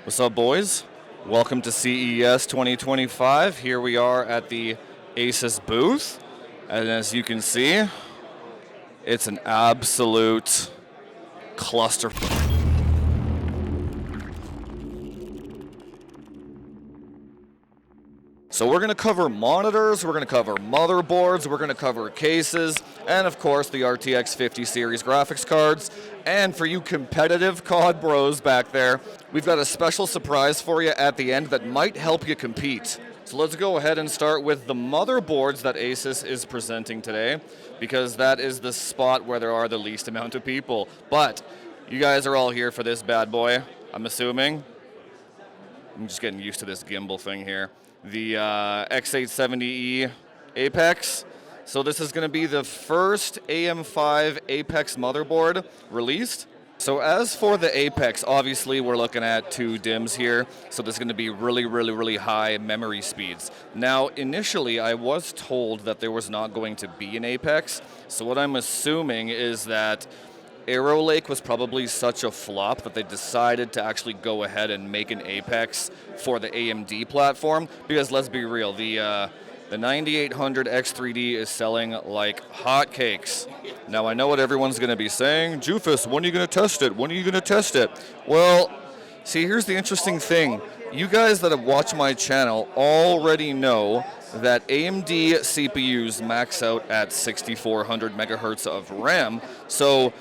What's up, boys? Welcome to CES 2025. Here we are at the ASUS booth, and as you can see, it's an absolute cluster. So we're going to cover monitors, we're going to cover motherboards, we're going to cover cases, and of course the RTX 50 series graphics cards. And for you competitive COD bros back there, we've got a special surprise for you at the end that might help you compete. So let's go ahead and start with the motherboards that ASUS is presenting today, because that is the spot where there are the least amount of people. But you guys are all here for this bad boy, I'm assuming. I'm just getting used to this gimbal thing here. The X870E Apex. So this is going to be the first AM5 Apex motherboard released. So as for the Apex, obviously we're looking at 2 DIMMs here. So there's going to be really high memory speeds. Now initially I was told that there was not going to be an Apex. So what I'm assuming is that Arrow Lake was probably such a flop that they decided to actually go ahead and make an Apex for the AMD platform, because let's be real, the 9800 X3D is selling like hotcakes. Now I know what everyone's going to be saying, Jufus, when are you going to test it? When are you going to test it? Well, see, here's the interesting thing. You guys that have watched my channel already know that AMD CPUs max out at 6400 megahertz of RAM, so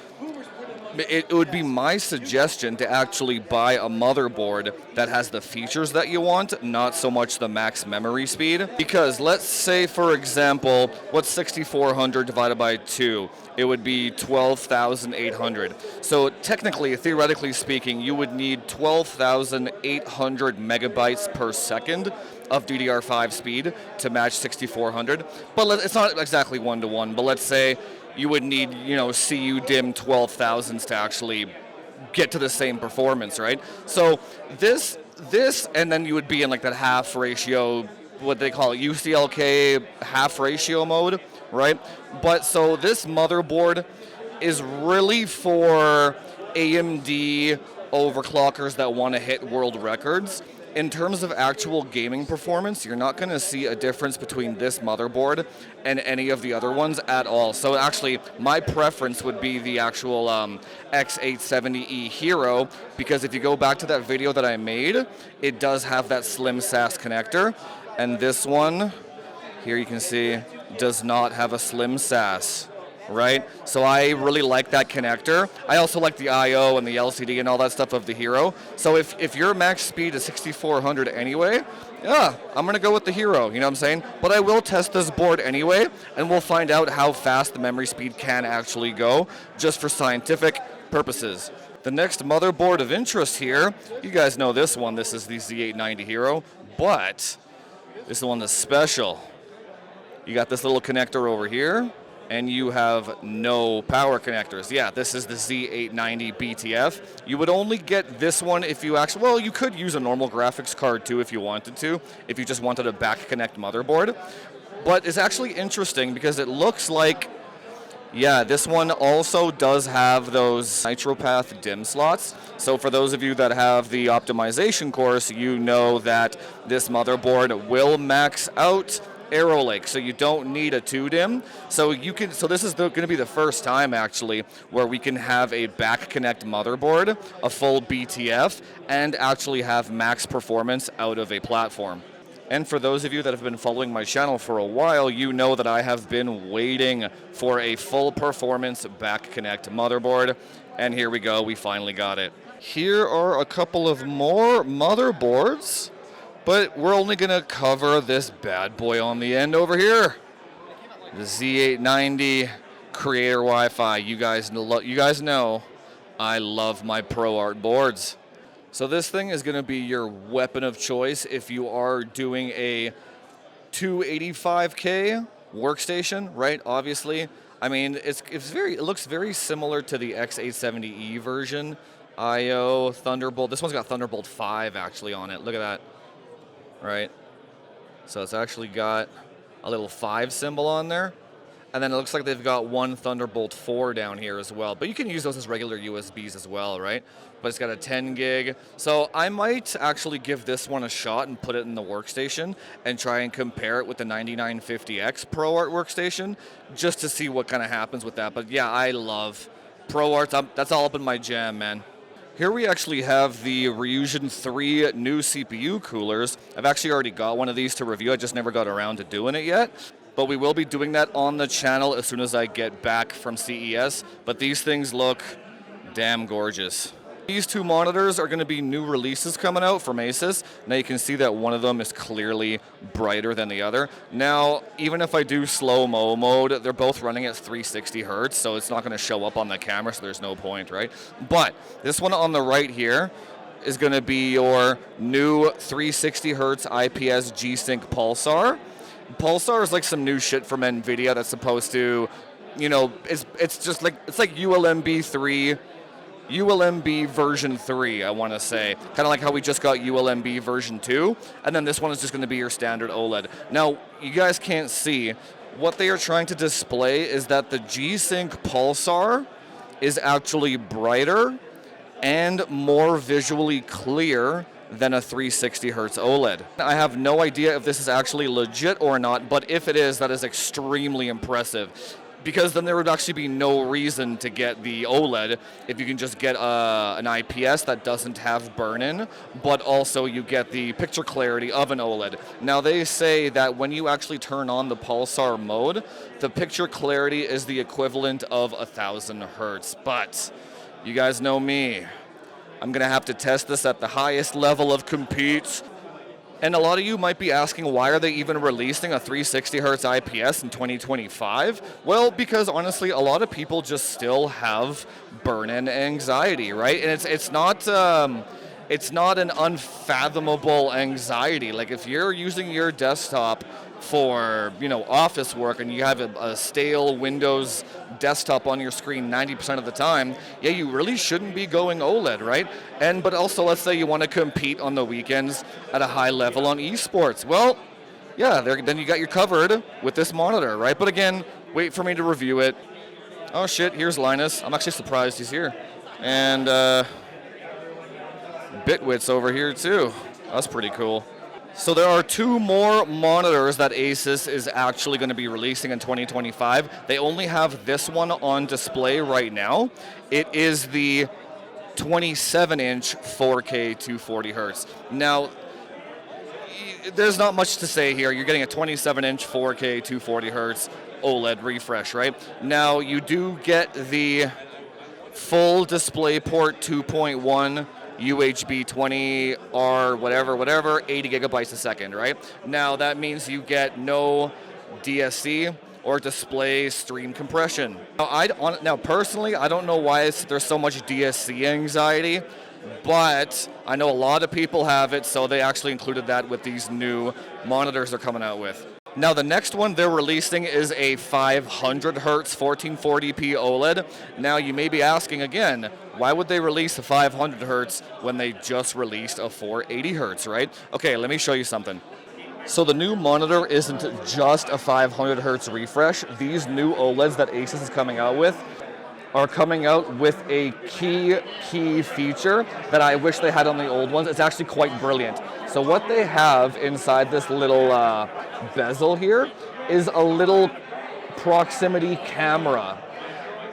it would be my suggestion to actually buy a motherboard that has the features that you want, not so much the max memory speed. Because let's say, for example, what's 6400 divided by 2? It would be 12,800. So technically, theoretically speaking, you would need 12,800 megabytes per second of DDR5 speed to match 6400. But it's not exactly 1-to-1, but let's say you would need, CU DIMM 12,000s to actually get to the same performance, right? So this, and then you would be in like that half ratio, what they call it, UCLK half ratio mode, right? But so this motherboard is really for AMD overclockers that want to hit world records. In terms of actual gaming performance, you're not going to see a difference between this motherboard and any of the other ones at all. So actually, my preference would be the actual X870E Hero, because if you go back to that video that I made, it does have that slim SAS connector. And this one, here you can see, does not have a slim SAS. Right? So I really like that connector. I also like the I/O and the LCD and all that stuff of the Hero. So if your max speed is 6400 anyway, yeah, I'm going to go with the Hero, you know what I'm saying? But I will test this board anyway, and we'll find out how fast the memory speed can actually go, just for scientific purposes. The next motherboard of interest here, you guys know this one. This is the Z890 Hero, but this is the one that's special. You got this little connector over here, and you have no power connectors. Yeah, this is the Z890 BTF. You would only get this one if you actually, well, you could use a normal graphics card too if you wanted to, if you just wanted a back connect motherboard. But it's actually interesting because it looks like, yeah, this one also does have those NitroPath DIMM slots. So for those of you that have the optimization course, you know that this motherboard will max out Arrow Lake, so you don't need a 2-DIMM. So this is going to be the first time actually where we can have a back connect motherboard, a full BTF, and actually have max performance out of a platform. And for those of you that have been following my channel for a while, you know that I have been waiting for a full performance back connect motherboard, and here we go, we finally got it. Here are a couple of more motherboards, but we're only going to cover this bad boy on the end over here. The Z890 Creator Wi-Fi. You guys know I love my ProArt boards. So this thing is going to be your weapon of choice if you are doing a 285K workstation, right? Obviously. I mean, it looks very similar to the X870E version. I/O, Thunderbolt. This one's got Thunderbolt 5 actually on it. Look at that. Right? So it's actually got a little 5 symbol on there. And then it looks like they've got one Thunderbolt 4 down here as well. But you can use those as regular USBs as well, right? But it's got a 10 gig. So I might actually give this one a shot and put it in the workstation and try and compare it with the 9950X ProArt workstation just to see what kind of happens with that. But yeah, I love ProArt. That's all up in my jam, man. Here we actually have the Ryujin 3 new CPU coolers. I've actually already got one of these to review. I just never got around to doing it yet. But we will be doing that on the channel as soon as I get back from CES. But these things look damn gorgeous. These two monitors are going to be new releases coming out from ASUS. Now you can see that one of them is clearly brighter than the other. Now, even if I do slow-mo mode, they're both running at 360 hertz, so it's not going to show up on the camera, so there's no point, right? But this one on the right here is going to be your new 360 hertz IPS G-Sync Pulsar. Pulsar is like some new shit from NVIDIA that's supposed to, you know, it's just like, it's like ULMB version 3, I want to say. Kind of like how we just got ULMB version 2, and then this one is just going to be your standard OLED. Now, you guys can't see. What they are trying to display is that the G-Sync Pulsar is actually brighter and more visually clear than a 360 hertz OLED. I have no idea if this is actually legit or not, but if it is, that is extremely impressive. Because then there would actually be no reason to get the OLED if you can just get an IPS that doesn't have burn-in, but also you get the picture clarity of an OLED. Now they say that when you actually turn on the Pulsar mode, the picture clarity is the equivalent of 1000 hertz. But you guys know me. I'm going to have to test this at the highest level of compute. And a lot of you might be asking, why are they even releasing a 360 hertz IPS in 2025? Well, because honestly, a lot of people just still have burn-in anxiety, right? And it's not an unfathomable anxiety. Like if you're using your desktop for, you know, office work and you have a stale Windows desktop on your screen 90% of the time, yeah, you really shouldn't be going OLED, right? But also, let's say you want to compete on the weekends at a high level on esports. Well, yeah, then you got you covered with this monitor, right? But again, wait for me to review it. Oh shit, here's Linus. I'm actually surprised he's here. And Bitwit's over here too. That's pretty cool. So there are two more monitors that ASUS is actually going to be releasing in 2025. They only have this one on display right now. It is the 27-inch 4K 240 hertz. Now, there's not much to say here. You're getting a 27-inch 4K 240 hertz OLED refresh, right? Now, you do get the full DisplayPort 2.1 UHB 20R whatever 80 gigabytes a second, right? Now that means you get no DSC or display stream compression. Now personally, I don't know why there's so much DSC anxiety, but I know a lot of people have it, so they actually included that with these new monitors they're coming out with. Now the next one they're releasing is a 500 hertz 1440p OLED. Now you may be asking again, why would they release a 500 hertz when they just released a 480 hertz, right? Okay, let me show you something. So the new monitor isn't just a 500 hertz refresh. These new OLEDs that ASUS is coming out with are coming out with a key feature that I wish they had on the old ones. It's actually quite brilliant. So what they have inside this little bezel here is a little proximity camera.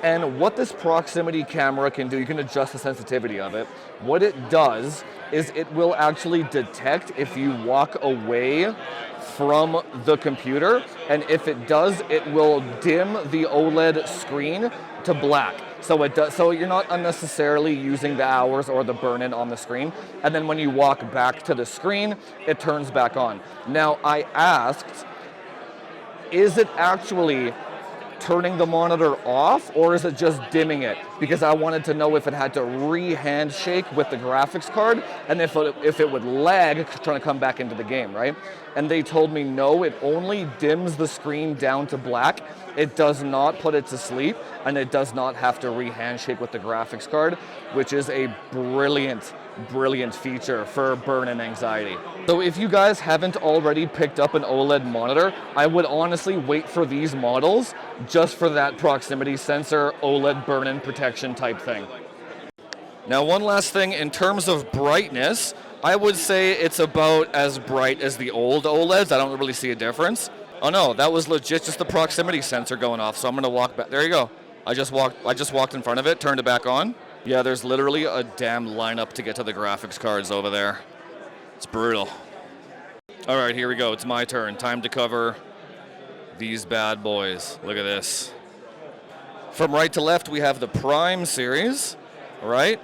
And what this proximity camera can do, you can adjust the sensitivity of it. What it does is it will actually detect if you walk away from the computer, and if it does, it will dim the OLED screen to black. So it does. So you're not unnecessarily using the hours or the burn-in on the screen. And then when you walk back to the screen, it turns back on. Now I asked, is it actually turning the monitor off, or is it just dimming it? Because I wanted to know if it had to re-handshake with the graphics card, and if it would lag trying to come back into the game, right? And they told me no, it only dims the screen down to black. It does not put it to sleep, and it does not have to re-handshake with the graphics card, which is a brilliant brilliant feature for burn-in anxiety. So if you guys haven't already picked up an OLED monitor, I would honestly wait for these models just for that proximity sensor OLED burn-in protection type thing. Now, one last thing, in terms of brightness, I would say it's about as bright as the old OLEDs. I don't really see a difference. Oh no, that was legit just the proximity sensor going off, so I'm gonna walk back. There you go. I just walked in front of it, turned it back on. Yeah, there's literally a damn lineup to get to the graphics cards over there. It's brutal. All right, here we go. It's my turn. Time to cover these bad boys. Look at this. From right to left, we have the Prime series, right?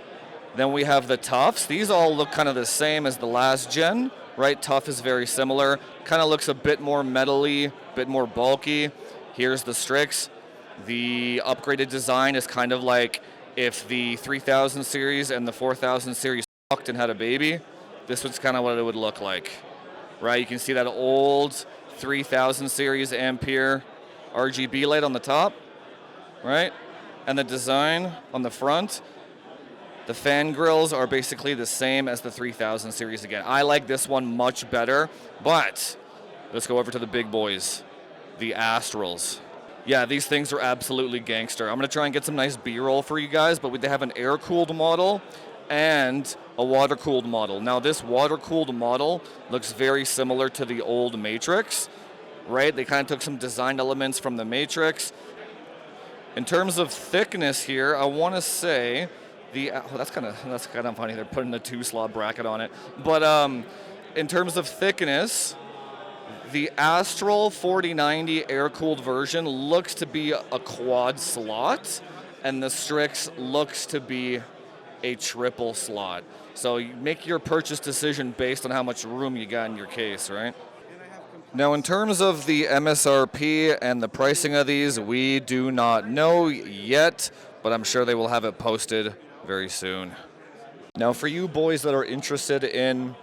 Then we have the Toughs. These all look kind of the same as the last gen, right? Tough is very similar. Kind of looks a bit more metally, a bit more bulky. Here's the Strix. The upgraded design is kind of like if the 3000 series and the 4000 series fucked and had a baby. This was kind of what it would look like, right? You can see that old 3000 series Ampere RGB light on the top, right? And the design on the front. The fan grills are basically the same as the 3000 series again. I like this one much better, but let's go over to the big boys, the Astrals. Yeah, these things are absolutely gangster. I'm going to try and get some nice B-roll for you guys, but they have an air-cooled model and a water-cooled model. Now, this water-cooled model looks very similar to the old Matrix, right? They kind of took some design elements from the Matrix. In terms of thickness here, I want to say that's kind of funny. They're putting a 2-slot bracket on it. But in terms of thickness, the Astral 4090 air-cooled version looks to be a quad slot, and the Strix looks to be a triple slot. So you make your purchase decision based on how much room you got in your case, right? Now, in terms of the MSRP and the pricing of these, we do not know yet, but I'm sure they will have it posted very soon. Now, for you boys that are interested in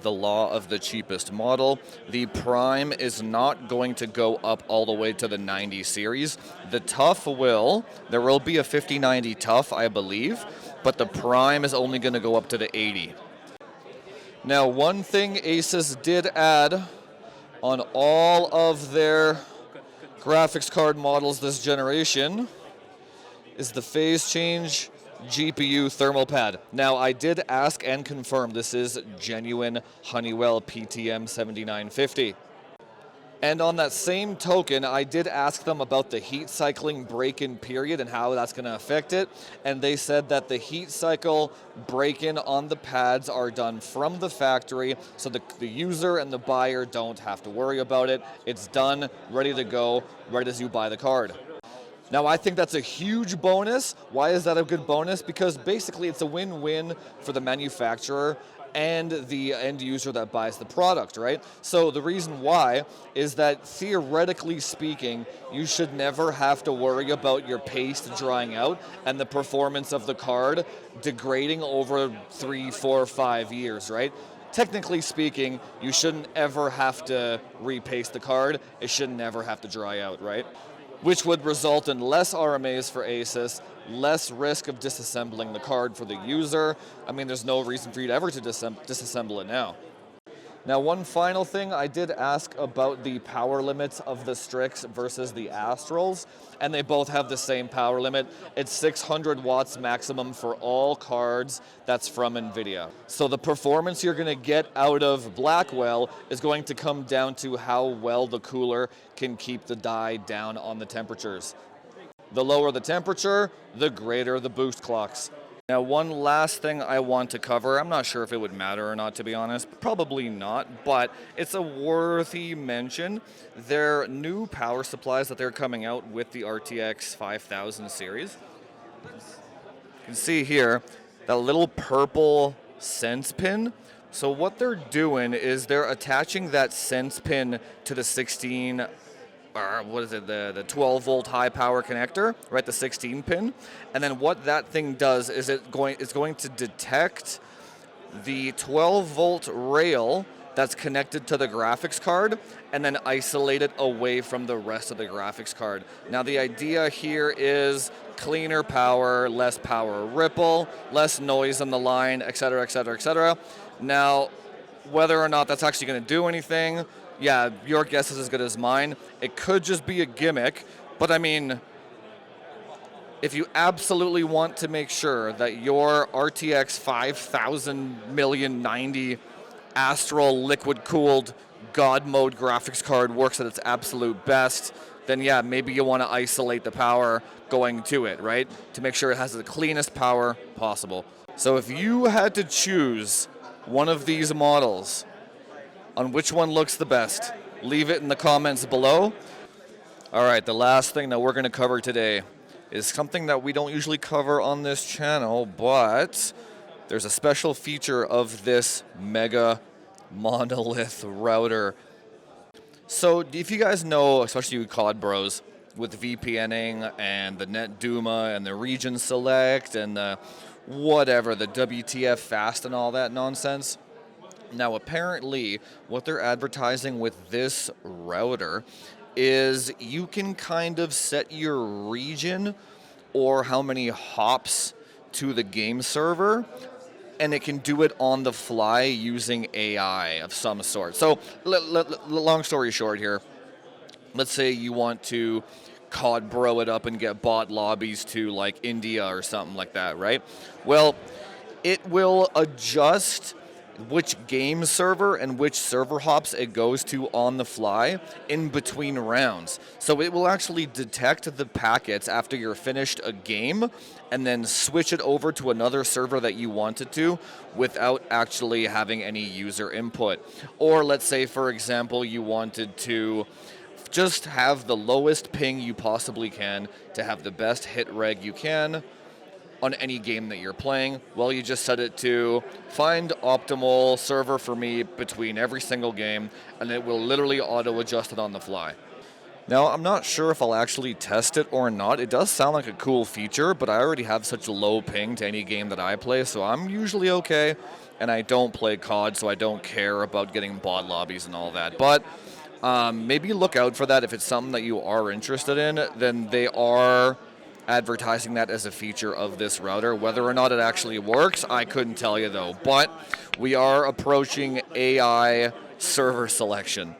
the law of the cheapest model, the Prime is not going to go up all the way to the 90 series. The Tough will. There will be a 5090 Tough, I believe, but the Prime is only going to go up to the 80. Now, one thing ASUS did add on all of their graphics card models this generation is the phase change GPU thermal pad. Now, I did ask and confirm this is genuine Honeywell PTM 7950. And on that same token, I did ask them about the heat cycling break-in period and how that's going to affect it. And they said that the heat cycle break-in on the pads are done from the factory, so the user and the buyer don't have to worry about it. It's done, ready to go, right as you buy the card. Now, I think that's a huge bonus. Why is that a good bonus? Because basically it's a win-win for the manufacturer and the end user that buys the product, right? So the reason why is that theoretically speaking, you should never have to worry about your paste drying out and the performance of the card degrading over 3, 4, 5 years, right? Technically speaking, you shouldn't ever have to repaste the card. It shouldn't ever have to dry out, right? Which would result in less RMAs for ASUS, less risk of disassembling the card for the user. I mean, there's no reason for you to ever to disassemble it now. Now, one final thing, I did ask about the power limits of the Strix versus the Astrals, and they both have the same power limit. It's 600 watts maximum for all cards. That's from NVIDIA. So the performance you're going to get out of Blackwell is going to come down to how well the cooler can keep the die down on the temperatures. The lower the temperature, the greater the boost clocks. Now, one last thing I want to cover, I'm not sure if it would matter or not, to be honest, probably not, but it's a worthy mention. Their new power supplies that they're coming out with the RTX 5000 series. You can see here that little purple sense pin. So what they're doing is they're attaching that sense pin to the 12 volt high power connector, right, the 16 pin. And then what that thing does is it's going to detect the 12 volt rail that's connected to the graphics card and then isolate it away from the rest of the graphics card. Now the idea here is cleaner power, less power ripple, less noise on the line, etc., etc., etc. Now, whether or not that's actually going to do anything, yeah, your guess is as good as mine. It could just be a gimmick, but I mean, if you absolutely want to make sure that your RTX 5000 Astral liquid-cooled God mode graphics card works at its absolute best, then yeah, maybe you want to isolate the power going to it, right? To make sure it has the cleanest power possible. So if you had to choose one of these models on which one looks the best, leave it in the comments below. All right, the last thing that we're going to cover today is something that we don't usually cover on this channel, but there's a special feature of this mega monolith router. So if you guys know, especially you COD bros, with VPNing and the NetDuma and the region select and the whatever, the WTF fast and all that nonsense. Now apparently what they're advertising with this router is you can kind of set your region or how many hops to the game server, and it can do it on the fly using AI of some sort. So long story short here, let's say you want to COD bro it up and get bot lobbies to like India or something like that, right? Well, it will adjust which game server and which server hops it goes to on the fly in between rounds. So it will actually detect the packets after you're finished a game and then switch it over to another server that you wanted to without actually having any user input. Or let's say, for example, you wanted to just have the lowest ping you possibly can to have the best hit reg you can on any game that you're playing. Well, you just set it to find optimal server for me between every single game, and it will literally auto-adjust it on the fly. Now, I'm not sure if I'll actually test it or not. It does sound like a cool feature, but I already have such a low ping to any game that I play, so I'm usually okay, and I don't play COD, so I don't care about getting bot lobbies and all that. But maybe look out for that if it's something that you are interested in. Then they are advertising that as a feature of this router. Whether or not it actually works, I couldn't tell you though. But we are approaching AI server selection.